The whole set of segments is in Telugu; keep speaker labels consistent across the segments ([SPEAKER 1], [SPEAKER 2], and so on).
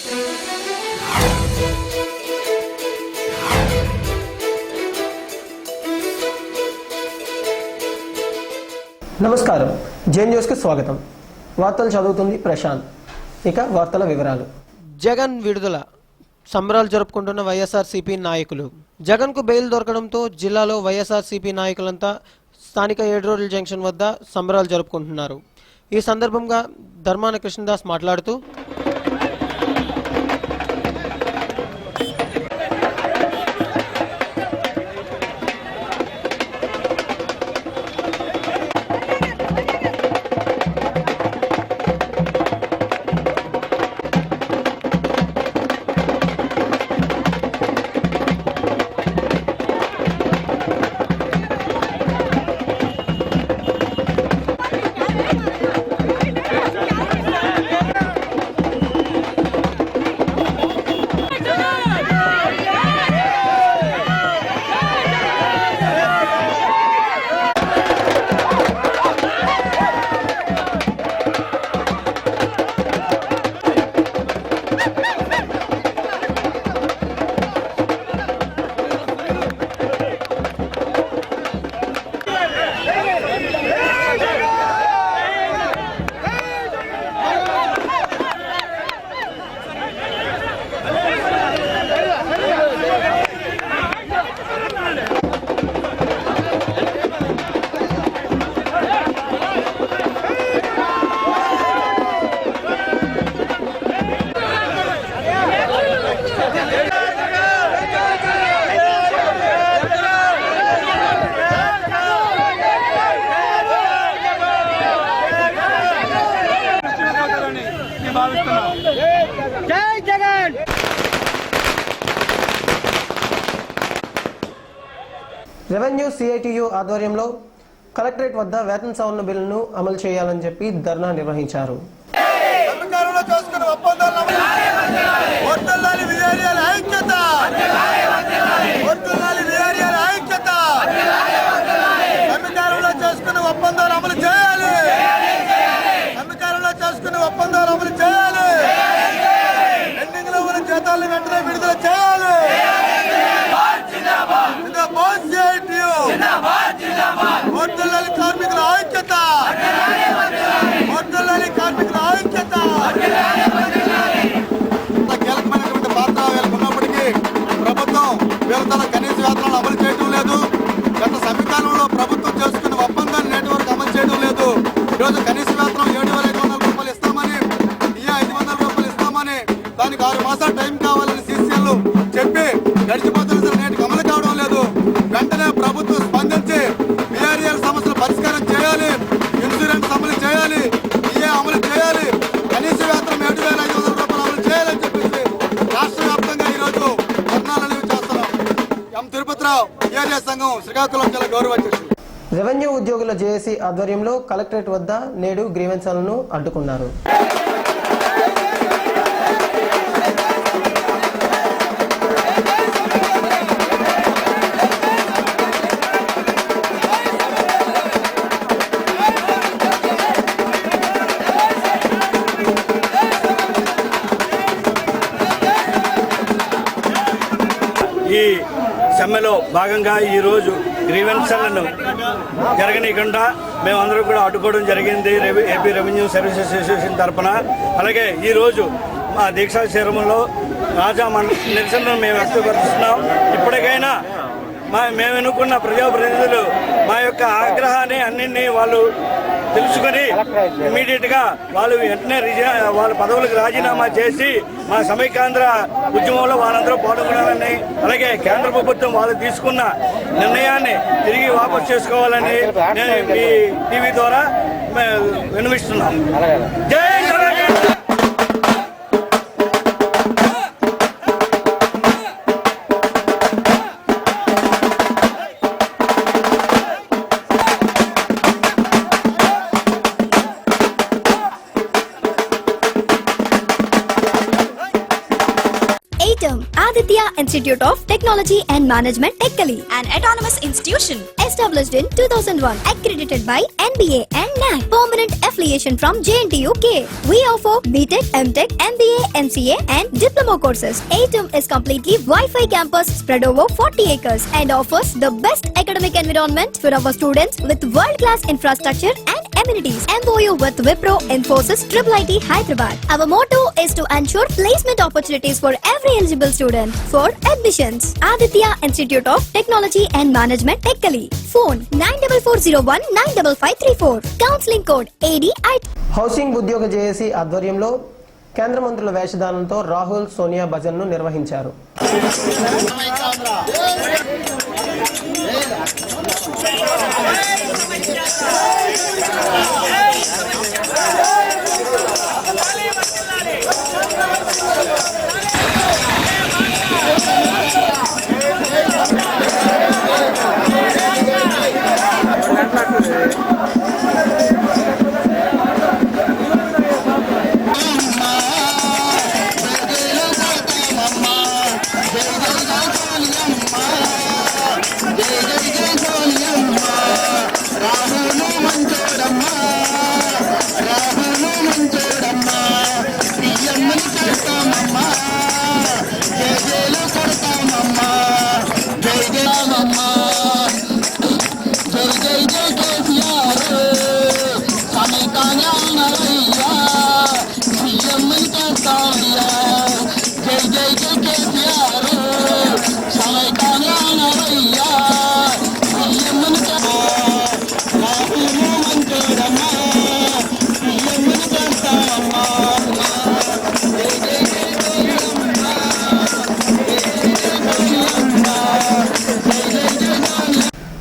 [SPEAKER 1] నమస్కారం, జేఎన్ న్యూస్కి స్వాగతం. వార్తలు చదువుతుంది ప్రశాంత్. ఇక వార్తల వివరాలు. జగన్ విడుదల సంబరాలు జరుపుకుంటున్న వైఎస్ఆర్సీపీ నాయకులు. జగన్కు బెయిల్ దొరకడంతో జిల్లాలో వైఎస్ఆర్సీపీ నాయకులంతా స్థానిక 7 రోడ్ల జంక్షన్ వద్ద సంబరాలు జరుపుకుంటున్నారు. ఈ సందర్భంగా ధర్మాన కృష్ణదాస్ మాట్లాడుతూ, రెవెన్యూ సిఐటియు ఆధ్వర్యంలో కలెక్టరేట్ వద్ద వేతన సవరణ బిల్లును అమలు చేయాలని చెప్పి ధర్నా నిర్వహించారు. కీలకమైనటువంటి పాత్ర వీళ్ళకు ఉన్నప్పటికీ ప్రభుత్వం వీళ్ళతో కనీస వేతనాలు అమలు చేయడం లేదు. గత సమీకాలంలో ప్రభుత్వం చేసుకున్న ఒప్పందాన్ని నేటి వరకు అమలు చేయడం లేదు. ఈరోజు కనీస వేతనం 7,500 రూపాయలు ఇస్తామని, 500 రూపాయలు ఇస్తామని, దానికి 6 మాసాలు టైం కావాలని సీసీఎల్ చెప్పి గడిచిపోతున్న నేటికి అమలు కావడం లేదు. వెంటనే ప్రభుత్వం స్పందించి బీఆర్ఏఎల్ సమస్యలు పరిష్కారం చేయాలి, ఇన్సూరెన్స్ అమలు చేయాలి, అమలు చేయాలి, కనీస వేతనం 7,500 రూపాయలు అమలు చేయాలని చెప్పేసి రాష్ట్ర వ్యాప్తంగా ఈరోజు ధర్నాలు చేస్తున్నాం. ఎం తిరుపతిరావు, బీఆర్ఏ సంఘం, శ్రీకాకుళం జిల్లా గౌరవ అధ్యక్షుడు. రెవెన్యూ ఉద్యోగుల జేఏసీ ఆధ్వర్యంలో కలెక్టరేట్ వద్ద నేడు గ్రీవెన్స్లను అడ్డుకున్నారు.
[SPEAKER 2] ఈ సమ్మెలో భాగంగా ఈరోజు గ్రీవెన్స్లను జరగనీయకుండా మేమందరం కూడా అడ్డుకోవడం జరిగింది ఏపీ రెవెన్యూ సర్వీసెస్ అసోసియేషన్ తరఫున. అలాగే ఈరోజు మా దీక్షా శిబిరంలో రాజా నిరసనను మేము వ్యక్తపరుస్తున్నాం. ఇప్పటికైనా మేము ఎన్నుకున్న ప్రజాప్రతినిధులు మా యొక్క ఆగ్రహాన్ని అన్నింటినీ వాళ్ళు తెలుసుకొని ఇమీడియట్గా వాళ్ళు వెంటనే వాళ్ళ పదవులకు రాజీనామా చేసి మా సమైక్యాంధ్ర ఉద్యమంలో వాళ్ళందరూ పాల్గొనాలని, అలాగే కేంద్ర ప్రభుత్వం వాళ్ళు తీసుకున్న నిర్ణయాన్ని తిరిగి వాపసు చేసుకోవాలని నేను ఈ టీవీ ద్వారా విన్నవిస్తున్నాం. జై
[SPEAKER 3] ATOM, Aditya Institute of Technology and Management, Technically,
[SPEAKER 4] an autonomous institution
[SPEAKER 3] established in 2001, accredited by NBA and NAC, permanent affiliation from JNTU K. We offer BTech, MTech, MBA, MCA and diploma courses. ATOM is completely Wi-Fi campus spread over 40 acres and offers the best academic environment for our students with world-class infrastructure and amenities. MOU with Wipro, Infosys, IIIT Hyderabad. Our motto is to ensure placement opportunities for every eligible student. For admissions, Aditya Institute of Technology and Management, Technically. Phone 94401 95534. Counseling code ADI.
[SPEAKER 5] Housing ఉద్యోగ జేఏసీ ఆధ్వర్యంలో కేంద్ర మంత్రుల వేషధానంతో రాహుల్ సోనియా భజన్ను నిర్వహించారు.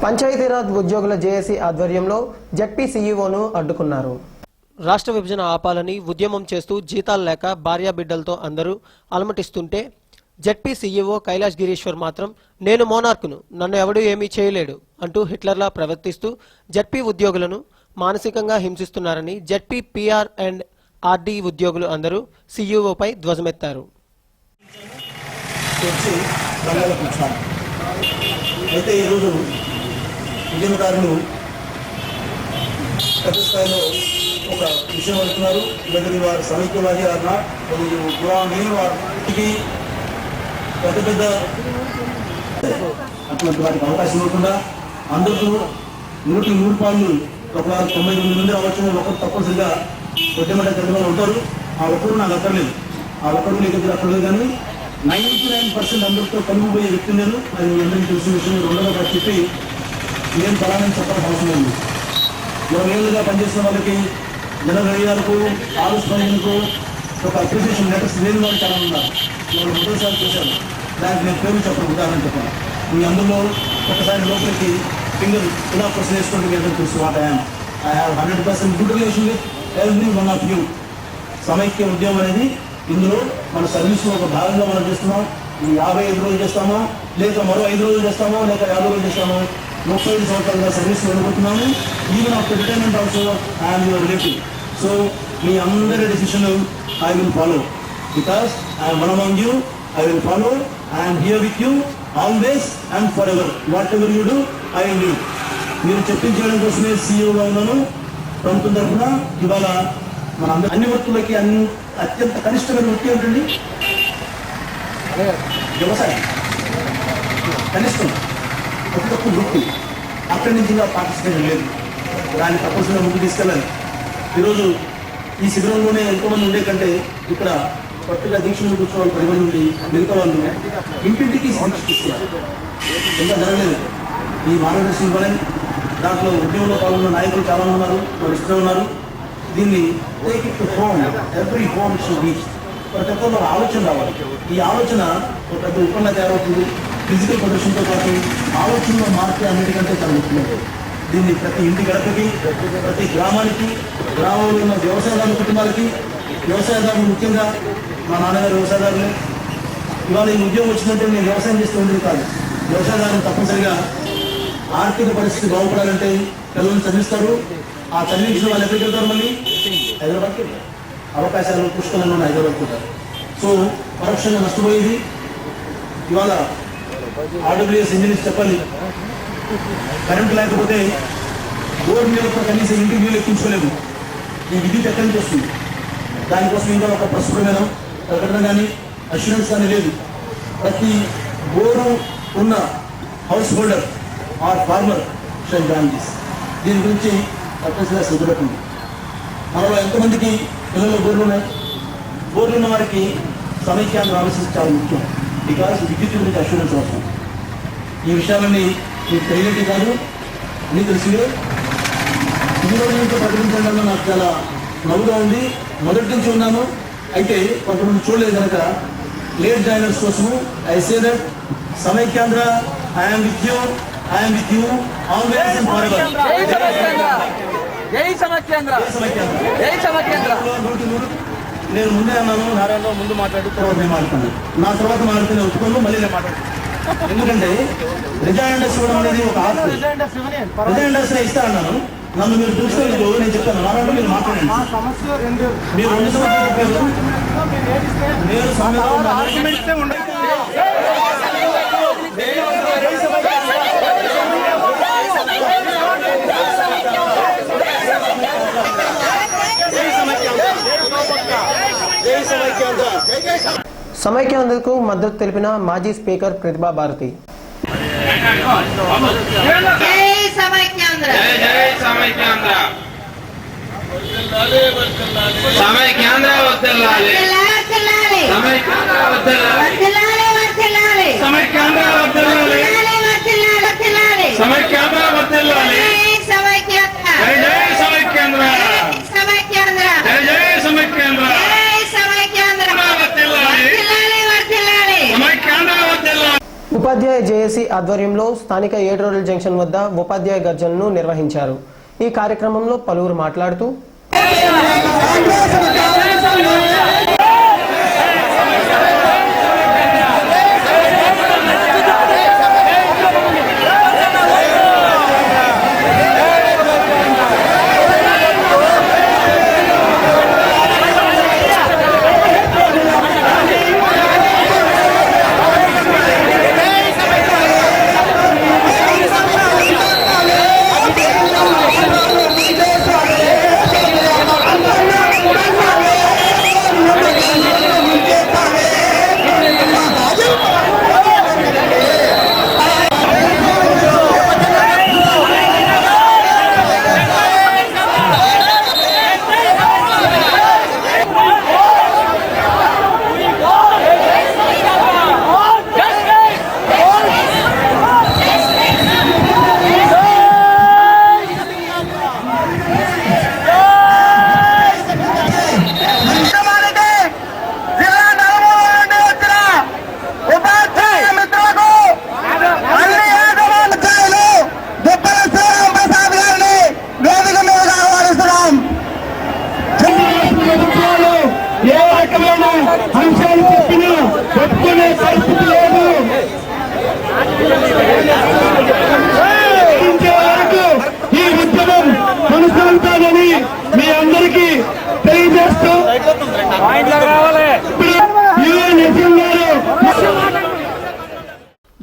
[SPEAKER 5] పంచాయతీరాజ్ ఉద్యోగుల జేఏసీ ఆధ్వర్యంలో జెడ్పీ సీఈఓను అడ్డుకున్నారు. రాష్ట్ర విభజన ఆపాలని ఉద్యమం చేస్తూ జీతాలు లేక భార్యాబిడ్డలతో అందరూ అలమటిస్తుంటే జెడ్పీ సీఈఓ కైలాష్ గిరీశ్వర్ మాత్రం నేను మోనార్కును, నన్ను ఎవడూ ఏమీ చేయలేడు అంటూ హిట్లర్లా ప్రవర్తిస్తూ జెడ్పీ ఉద్యోగులను మానసికంగా హింసిస్తున్నారని జెడ్పీ పీఆర్ అండ్ ఆర్డీ ఉద్యోగులు అందరూ సీఈఓపై ధ్వజమెత్తారు.
[SPEAKER 6] అయితే ఈరోజు ఉద్యమకారులు పెద్ద స్థాయిలో ఒక విషయం అడుగుతున్నారు. ఇవన్నీ వారు సమైక్యవాది అన్నా లేని వారికి పెద్ద పెద్ద అటువంటి వారికి అవకాశం ఇవ్వకుండా అందరూ 100 పాళ్ళు ఒక 99 మంది అవ్వచ్చు, ఒకరు తప్పనిసరిగా ఉద్యమ గతంలో ఉంటారు. ఆ ఒక్కరు నాకు అక్కర్లేదు, ఆ ఒక్కరు నీకు అక్కర్లేదు. కానీ 99% అందరితో కలిగిపోయే వ్యక్తి నేను. అది మీ అందరికీ తెలిసిన విషయం. రెండోగా చెప్పి నేను ఫలాన్ని చెప్పాల్సిన అవసరం ఉంది. 20 ఏళ్ళుగా పనిచేసిన వాళ్ళకి జనగణకు ఆలోచనకు ఒక అప్రిసియేషన్ లెటర్స్ లేని వాళ్ళు చాలా ఉన్నారు. వాళ్ళు మొదటిసారి చేశారు. దానికి నేను పేరు చెప్పడం ఉదాహరణ చెప్పాను. మీ అందులో ఒకసారి లోపలికి ఫింగర్ ఇలా క్వశ్చన్ వేసుకుంటే మీ అందరూ తెలుసు what I have 100% good relation with every one of you. సమైక్య ఉద్యమం అనేది ఇందులో మన సర్వీస్లో ఒక భాగంగా మనం చేస్తున్నాం. ఈ 55 రోజులు చేస్తామో, లేక మరో 5 రోజులు చేస్తామో, లేక 50 రోజులు చేస్తామో, 35 సంవత్సరాలుగా సర్వీస్ వెళ్ళిపోతున్నాము. Even after retirement also I'm your relative. So మీ అందరి decision I will follow because I'm one among you. I will follow. I'm here with you always and forever. Whatever you do I will do. మీరు చెప్పించడం కోసమే సీఈఓగా ఉన్నాను. ప్రభుత్వం తరఫున ఇవాళ మన అన్ని వృత్తులకి అత్యంత కనిష్టమైన వృత్తి ఏంటండి? వ్యవసాయం. కనిష్టం ఒక తక్కువ వృత్తి. అక్కడి నుంచి ఇంకా పార్టిసిపేషన్ లేదు. దాన్ని తప్పనిసరిగా ముందుకు తీసుకెళ్ళాలి. ఈరోజు ఈ శిబిరంలోనే ఎంతోమంది ఉండే కంటే ఇక్కడ కొత్తగా దీక్షలు కూర్చోవాలి 10 మంది ఉండి మిగతా వాళ్ళు ఇంటింటికి తీసుకున్నారు. ఇంకా జరగలేదు. ఈ మార్గదర్శనం ఇవ్వాలని దాంట్లో ఉద్యమంలో పాల్గొన్న నాయకులు చాలా ఉన్నారు, వాళ్ళు ఇష్టం ఉన్నారు. దీన్ని take it to home. Every home should reach. ప్రతి ఒక్కరిలో ఆలోచన రావాలి. ఈ ఆలోచన ఒక పెద్ద ఉపన్యాసం తయారవుతుంది. ఫిజికల్ ప్రదర్శనతో పాటు ఆలోచనలో మార్పు అన్నిటికంటే చాలా ముఖ్యమైనది. దీన్ని ప్రతి ఇంటి గడపకి, ప్రతి గ్రామానికి, గ్రామంలో ఉన్న వ్యవసాయదారుల కుటుంబాలకి, వ్యవసాయదారులు ముఖ్యంగా మా నాన్నగారు వ్యవసాయదారులే. ఇవాళ ఈ ఉద్యోగం వచ్చిందంటే నేను వ్యవసాయం చేస్తూ ఉండేది కాదు. వ్యవసాయదారులు తప్పనిసరిగా ఆర్థిక పరిస్థితి బాగుపడాలంటే పిల్లల్ని చదివిస్తారు. ఆ చదివించిన వాళ్ళు ఎక్కడికి వెళ్తారు? మళ్ళీ హైదరాబాద్కి. అవకాశాలు పుష్కలంగా ఉన్న హైదరాబాద్కి ఉంటారు. సో పరోక్షంగా నష్టపోయేది ఇవాళ ఆర్డబ్ల్యూఎస్ ఇంజనీర్స్ చెప్పాలి, కరెంట్ లేకపోతే బోర్ నీళ్ళతో కనీసం ఇంటికి నీళ్ళు ఎక్కించుకోలేము. ఈ విద్యుత్ ఎక్కడి నుంచి వస్తుంది? దానికోసం ఇంకా ఒక ప్రస్తుతమైన ప్రకటన కానీ అష్యూరెన్స్ కానీ లేదు. ప్రతి బోరు ఉన్న house holder or farmer shall join this. దీని గురించి తప్పనిసరిగా శ్రద్ధ పెట్టండి. మనలో ఎంతమందికి పిల్లలు బోర్లు ఉన్నాయి? బోర్లు ఉన్న వారికి సమైక్యాన్ని ఆలోచించడం చాలా ముఖ్యం. బికాస్ విద్యుత్ గురించి అష్యూరెన్స్ అవసరం. ఈ విషయాలన్నీ మీకు తెలియటి కాదు, అన్నీ తెలిసిందే. ఈ రోజు నుంచి ప్రకటించడంలో నాకు చాలా నవ్వుగా ఉంది. మొదటి నుంచి ఉన్నాను, అయితే కొంతమంది చూడలేదు కనుక లేట్ జాయినర్స్ కోసము I say that Samaikyandhra I'm with you always and forever. నేను ముందే అన్నాను, నారాయణరావు ముందు మాట్లాడి తర్వాత నేను మాట్లాడుతున్నాను. నా తర్వాత మాట్లాడుతున్న ఒప్పుకోను, మళ్ళీ నేను మాట్లాడుతున్నాను. ఎందుకంటే రిజైండర్స్ ఇవ్వడం అనేది ఒక ఆర్ట్. రిజైండర్స్ ఇస్తా అన్నాను, నన్ను మీరు చూసుకోలేదు. నేను చెప్తాను, నారాయణ మీరు మాట్లాడండి. మీరు 2 సంవత్సరాలు చెప్పారు, నేను
[SPEAKER 5] సమైక్యాంధ్రకు మద్దతు తెలిపిన మాజీ స్పీకర్ ప్రతిభా భారతి. ఉపాధ్యాయ జేఏసీ ఆధ్వర్యంలో స్థానిక 7 రోడ్ల జంక్షన్ వద్ద ఉపాధ్యాయ గర్జనను నిర్వహించారు. ఈ కార్యక్రమంలో పలువురు మాట్లాడుతూ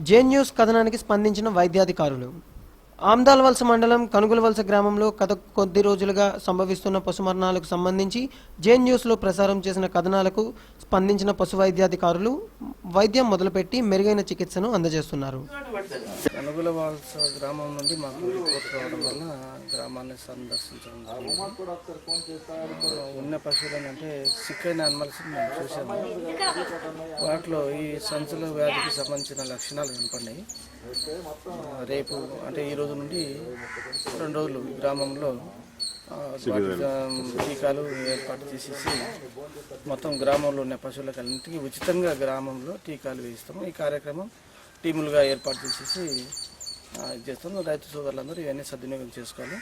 [SPEAKER 5] జే న్యూస్ కథనానికి స్పందించిన వైద్యాధికారులు. ఆమ్దాల్వలస మండలం కనుగులవలస గ్రామంలో గత కొద్ది రోజులుగా సంభవిస్తున్న పశుమరణాలకు సంబంధించి జే న్యూస్లో ప్రసారం చేసిన కథనాలకు స్పందించిన పశు వైద్యాధికారులు వైద్యం మొదలుపెట్టి మెరుగైన చికిత్సను అందజేస్తున్నారు.
[SPEAKER 4] కనుగులవలస గ్రామం నుండి మాకు రిపోర్ట్ రావడం వల్ల గ్రామాన్ని సందర్శించడం ఉన్న పశువులను అంటే సిక్ అయిన అనిమల్స్ మేము చూసాము. వాటిలో ఈ సంచుల వ్యాధికి సంబంధించిన లక్షణాలు కనపడినాయి. రేపు అంటే ఈ రోజు నుండి 2 రోజులు గ్రామంలో టీకాలు ఏర్పాటు చేసేసి మొత్తం గ్రామంలో ఉన్న పశువులకన్నింటికి ఉచితంగా గ్రామంలో టీకాలు వేయిస్తాము. ఈ కార్యక్రమం టీములుగా ఏర్పాటు చేసేసి చేస్తాము. రైతు సోదరులందరూ ఇవన్నీ సద్వినియోగం చేసుకోవాలి.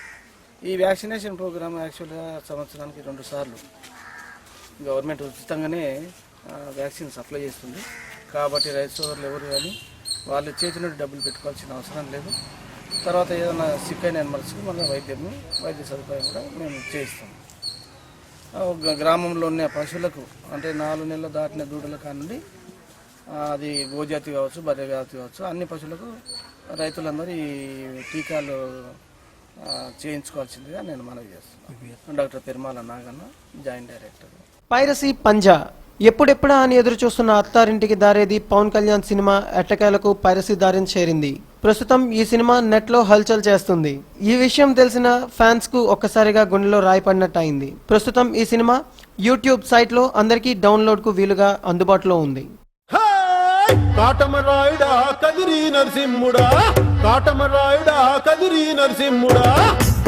[SPEAKER 4] ఈ వ్యాక్సినేషన్ ప్రోగ్రామ్ యాక్చువల్గా సంవత్సరానికి 2 సార్లు గవర్నమెంట్ ఉచితంగానే వ్యాక్సిన్ సప్లై చేస్తుంది. కాబట్టి రైతు సోదరులు ఎవరు కానీ వాళ్ళు చేతి నుండి డబ్బులు పెట్టుకోవాల్సిన అవసరం లేదు. తర్వాత ఏదైనా సిక్ అయిన అనిమల్స్కి మన వైద్య సదుపాయం కూడా మేము చేయిస్తాం. గ్రామంలో ఉన్న పశువులకు అంటే 4 నెలలు దాటిన దూడల కానుండి అది గోజాతి కావచ్చు, బర్రె జాతి కావచ్చు, అన్ని పశువులకు రైతులందరూ ఈ టీకాలు చేయించుకోవాల్సిందిగా నేను మనవి చేస్తున్నాను. Doctor Perumala Naganna, joint director.
[SPEAKER 5] Piracy పంజా. ఎప్పుడెప్పుడా అని ఎదురు చూస్తున్న అత్తారింటికి దారేది పవన్ కళ్యాణ్ సినిమా ఎట్టకేలకు పైరసీ దారిని చేరింది. ప్రస్తుతం ఈ సినిమా నెట్ లో హల్చల్ చేస్తుంది. ఈ విషయం తెలిసిన ఫ్యాన్స్ కు ఒక్కసారిగా గుండెలో రాయిపడినట్టు అయింది. ప్రస్తుతం ఈ సినిమా యూట్యూబ్ సైట్ లో అందరికీ డౌన్లోడ్ కు వీలుగా అందుబాటులో ఉంది.
[SPEAKER 7] కాటమరాయుడా కదిరి నరసింహుడా, కాటమరాయుడా కదిరి నరసింహుడా,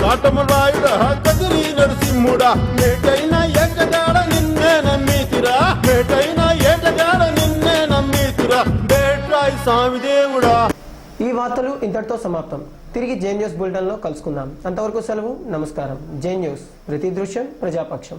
[SPEAKER 7] కాటమరాయుడా కదిరి నరసింహుడా, మేటైన ఏకగాడ నిన్నే నమ్మితిరా, మేటైన ఏకగాడ నిన్నే నమ్మితిరా, బేట్రాయి స్వామి దేవుడా.
[SPEAKER 5] ఈ వార్తలు ఇంతటితో సమాప్తం. తిరిగి జే న్యూస్ బులెటిన్ లో కలుసుకుందాం. అంతవరకు సెలవు. నమస్కారం. జే న్యూస్, ప్రతి దృశ్యం ప్రజాపక్షం.